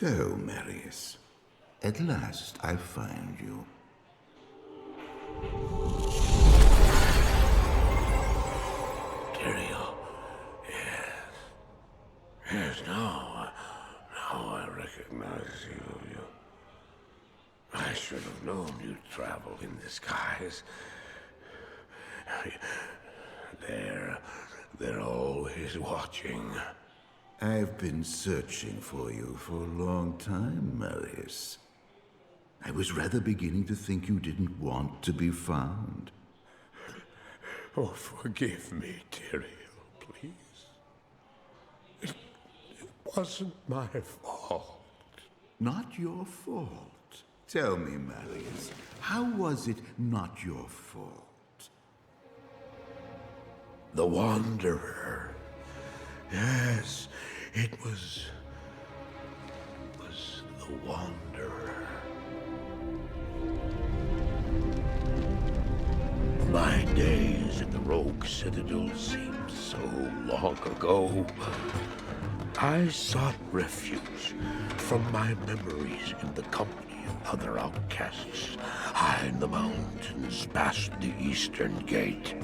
So, Marius, at last I find you. Tyrael, yes. Yes, now I recognize you. I should have known you'd travel in disguise. They're always watching. I've been searching for you for a long time, Marius. I was rather beginning to think you didn't want to be found. Oh, forgive me, Tyrael, please. It wasn't my fault. Not your fault. Tell me, Marius, how was it not your fault? The Wanderer. Yes, it was the Wanderer. My days at the Rogue Citadel seemed so long ago. I sought refuge from my memories in the company of other outcasts, high in the mountains past the Eastern Gate.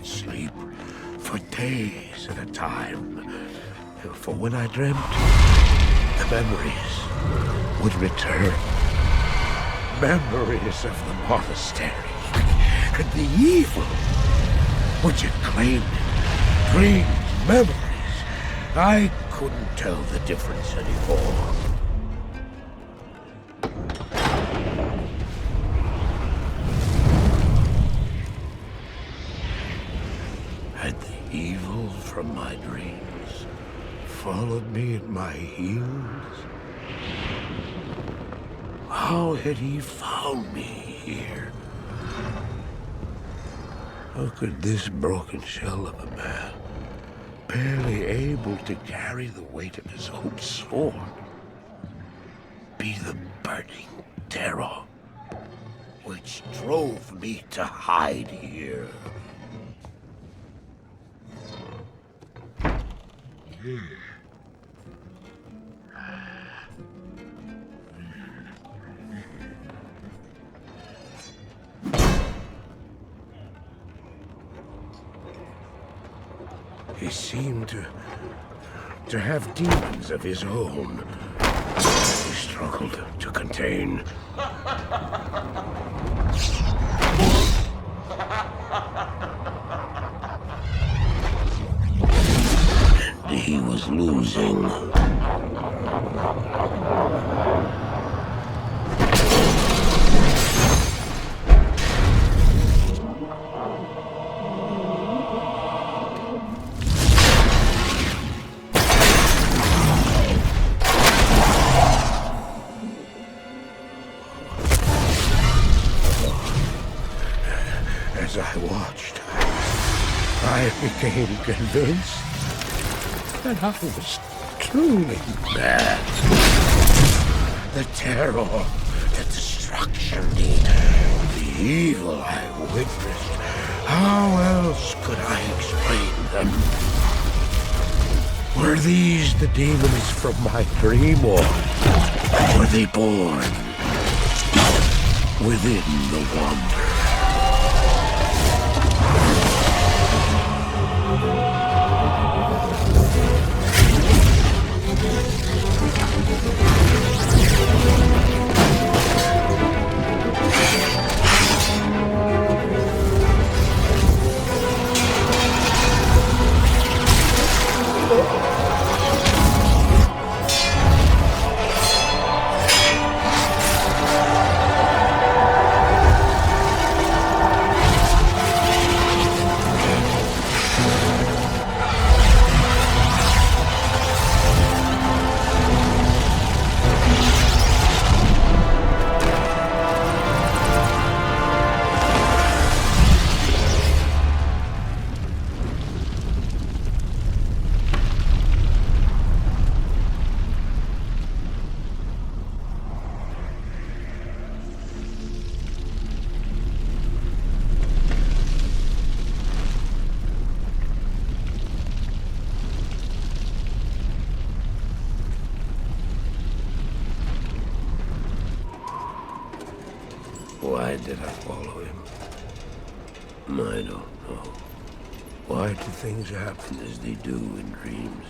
Sleep for days at a time. For when I dreamt, the memories would return. Memories of the monastery and the evil which had claimed it. Dreams, memories. I couldn't tell the difference anymore. Evil from my dreams followed me at my heels. How had he found me here? How could this broken shell of a man, barely able to carry the weight of his own sword, be the burning terror which drove me to hide here? He seemed to have demons of his own. He struggled to contain. And he was losing. As I watched, I became convinced that I was truly mad. The terror, the destruction, the evil I witnessed. How else could I explain them? Were these the demons from my dream, or were they born within the Wanderer? Why did I follow him? I don't know. Why do things happen as they do in dreams?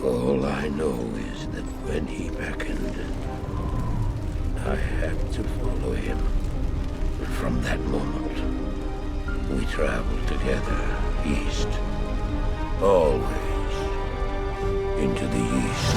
All I know is that when he beckoned, I had to follow him. And from that moment, we traveled together east. Always into the east.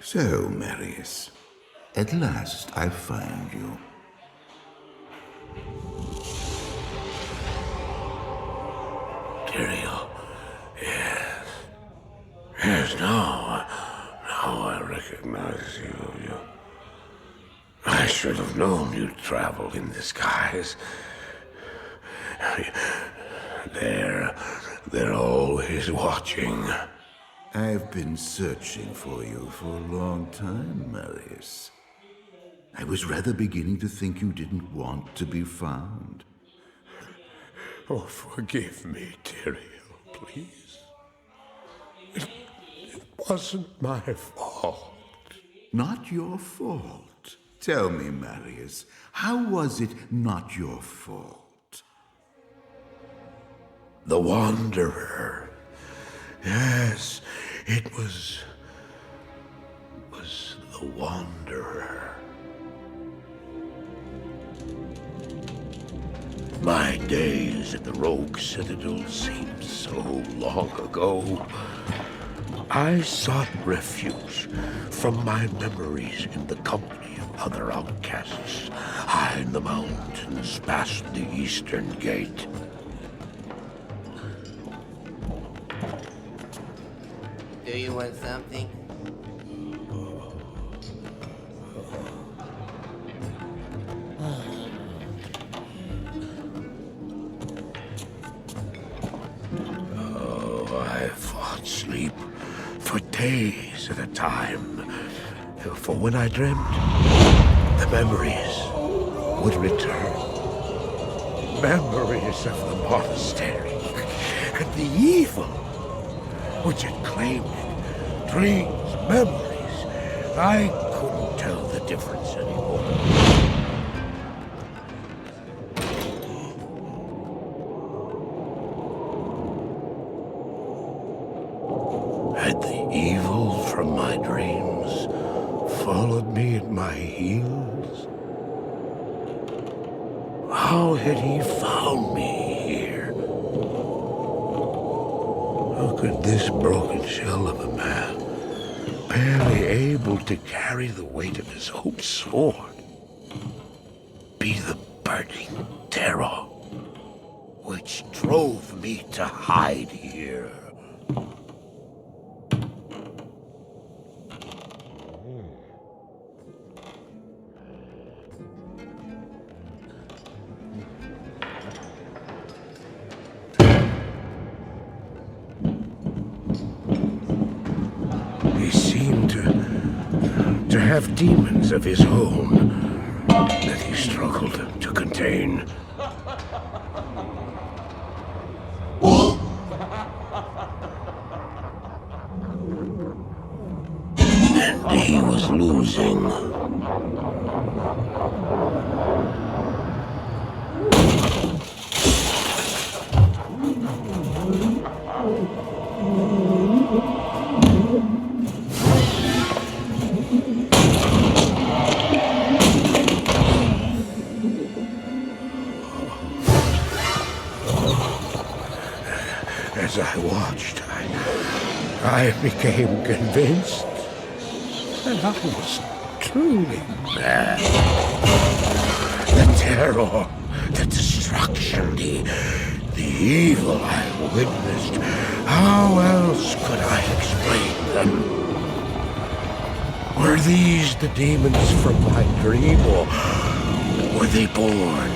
So, Marius, at last I find you. Tyrael, yes. Yes, now I recognize you. I should have known you'd travel in disguise. They're always watching. I've been searching for you for a long time, Marius. I was rather beginning to think you didn't want to be found. Oh, forgive me, Tyrael, please. It wasn't my fault. Not your fault. Tell me, Marius, how was it not your fault? The Wanderer. Yes, it was the Wanderer. My days at the Rogue Citadel seemed so long ago. I sought refuge from my memories in the company of other outcasts, high in the mountains past the Eastern Gate. Do you want something? I fought sleep for days at a time. For when I dreamt, the memories would return. Memories of the monastery and the evil which had claimed it. Dreams, memories. I couldn't tell the difference anymore. Had the evil from my dreams followed me at my heels? How had he found me here? How could this broken shell of a man, barely able to carry the weight of his own sword, be the burning terror which drove me to hide here? He seemed to have demons of his own that he struggled to contain. And he was losing. As I watched, I became convinced that I was truly mad. The terror, the destruction, the evil I witnessed, how else could I explain them? Were these the demons from my dream, or were they born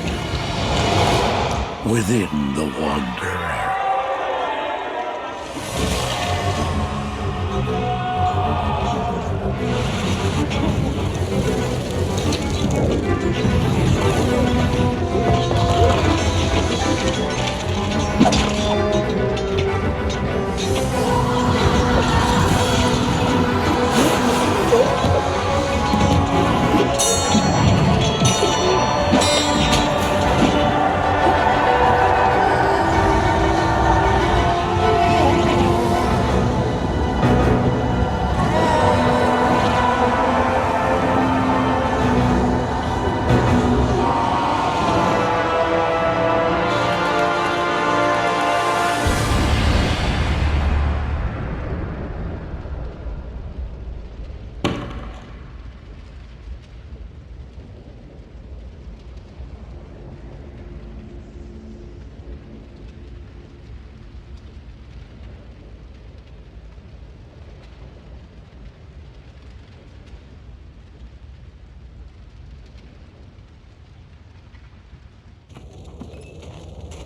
within the Wanderer?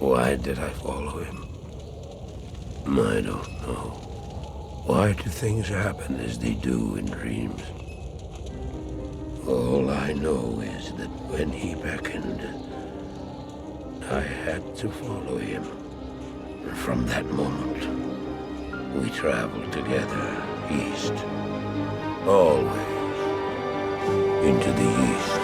Why did I follow him? I don't know. Why do things happen as they do in dreams? All I know is that when he beckoned, I had to follow him. And from that moment, we traveled together east. Always into the east.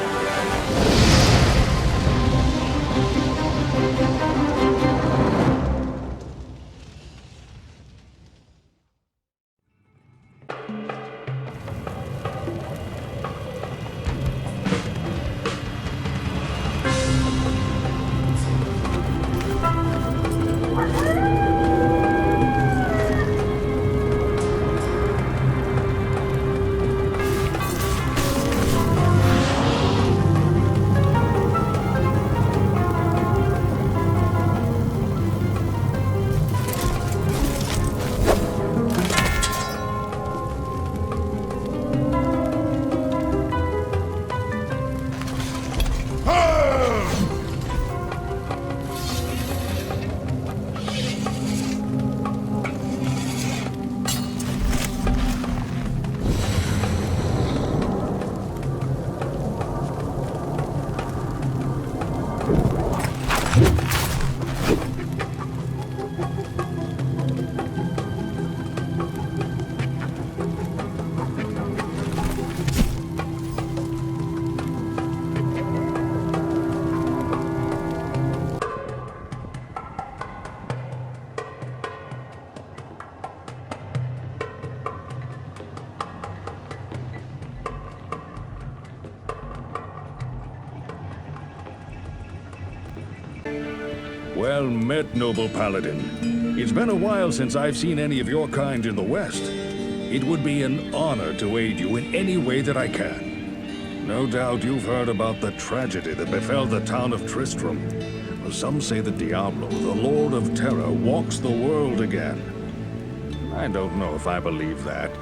Well met, noble paladin. It's been a while since I've seen any of your kind in the West. It would be an honor to aid you in any way that I can. No doubt you've heard about the tragedy that befell the town of Tristram. Some say that Diablo, the Lord of Terror, walks the world again. I don't know if I believe that,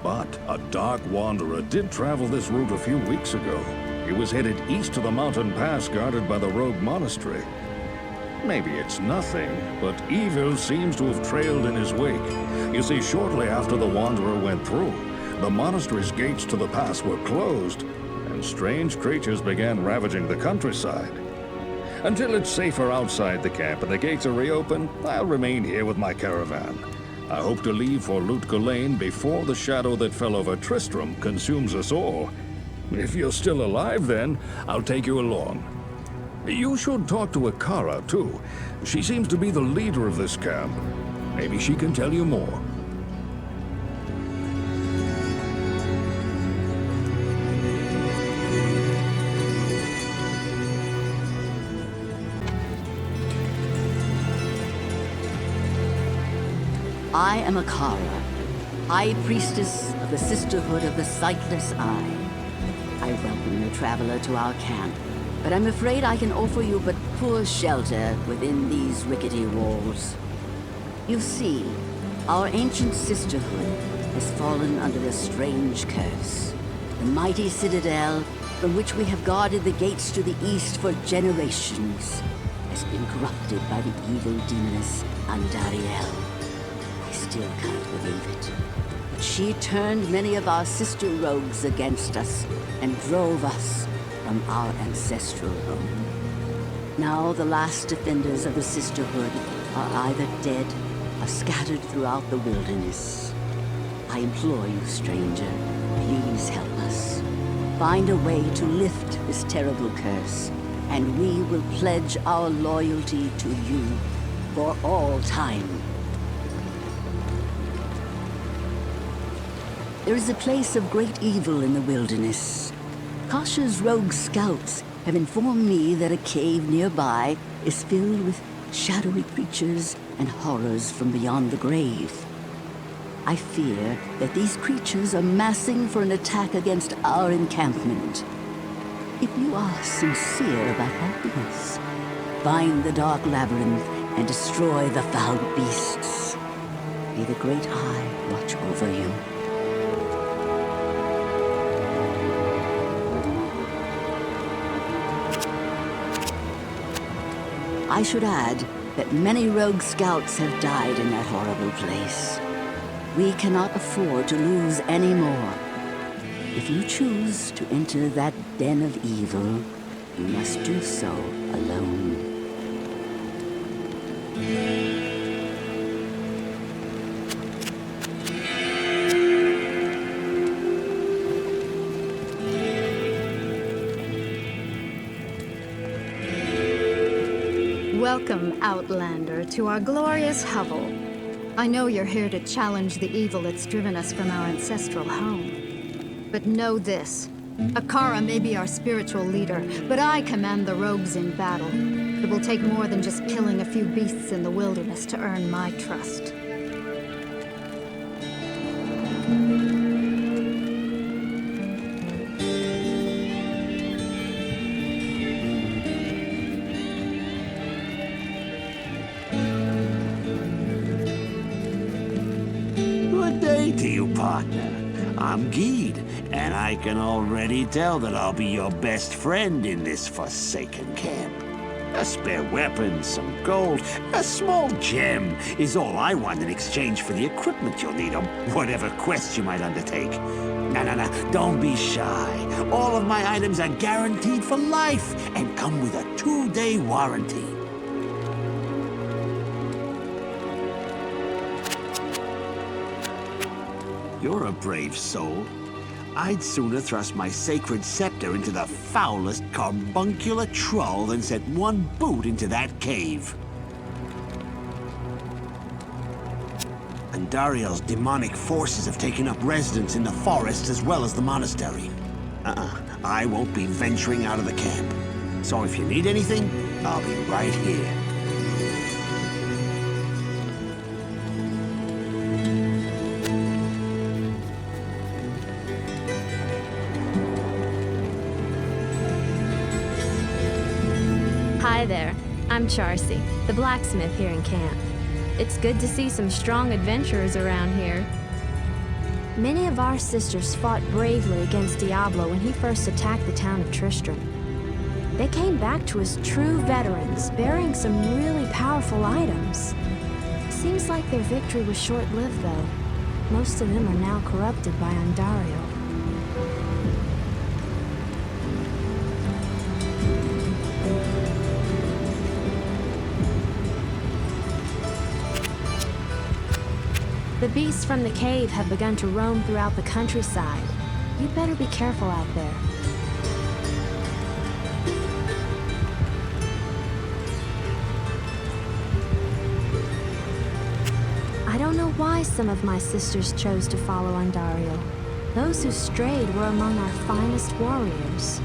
but a dark wanderer did travel this route a few weeks ago. He was headed east to the mountain pass guarded by the rogue monastery. Maybe it's nothing, but evil seems to have trailed in his wake. You see, shortly after the wanderer went through, the monastery's gates to the pass were closed, and strange creatures began ravaging the countryside. Until it's safer outside the camp and the gates are reopened, I'll remain here with my caravan. I hope to leave for Lutgulain before the shadow that fell over Tristram consumes us all. If you're still alive then, I'll take you along. You should talk to Akara, too. She seems to be the leader of this camp. Maybe she can tell you more. I am Akara, High Priestess of the Sisterhood of the Sightless Eye. I welcome the traveler to our camp, but I'm afraid I can offer you but poor shelter within these rickety walls. You see, our ancient sisterhood has fallen under a strange curse. The mighty citadel, from which we have guarded the gates to the east for generations, has been corrupted by the evil demoness Andariel. I still can't believe it. But she turned many of our sister rogues against us and drove us from our ancestral home. Now the last defenders of the sisterhood are either dead or scattered throughout the wilderness. I implore you, stranger, please help us. Find a way to lift this terrible curse, and we will pledge our loyalty to you for all time. There is a place of great evil in the wilderness. Kasha's rogue scouts have informed me that a cave nearby is filled with shadowy creatures and horrors from beyond the grave. I fear that these creatures are massing for an attack against our encampment. If you are sincere about helping us, find the dark labyrinth and destroy the foul beasts. May the Great Eye watch over you. I should add that many rogue scouts have died in that horrible place. We cannot afford to lose any more. If you choose to enter that den of evil, you must do so alone. Welcome, Outlander, to our glorious hovel. I know you're here to challenge the evil that's driven us from our ancestral home. But know this. Akara may be our spiritual leader, but I command the rogues in battle. It will take more than just killing a few beasts in the wilderness to earn my trust. To you, partner. I'm Geed, and I can already tell that I'll be your best friend in this forsaken camp. A spare weapon, some gold, a small gem is all I want in exchange for the equipment you'll need on whatever quest you might undertake. No, don't be shy. All of my items are guaranteed for life and come with a 2-day warranty. You're a brave soul. I'd sooner thrust my sacred scepter into the foulest carbuncular troll than set one boot into that cave. Andariel's demonic forces have taken up residence in the forests as well as the monastery. I won't be venturing out of the camp. So if you need anything, I'll be right here. I'm Charcy, the blacksmith here in camp. It's good to see some strong adventurers around here. Many of our sisters fought bravely against Diablo when he first attacked the town of Tristram. They came back to us true veterans, bearing some really powerful items. Seems like their victory was short-lived, though. Most of them are now corrupted by Ondario. The beasts from the cave have begun to roam throughout the countryside. You'd better be careful out there. I don't know why some of my sisters chose to follow Ondario. Those who strayed were among our finest warriors.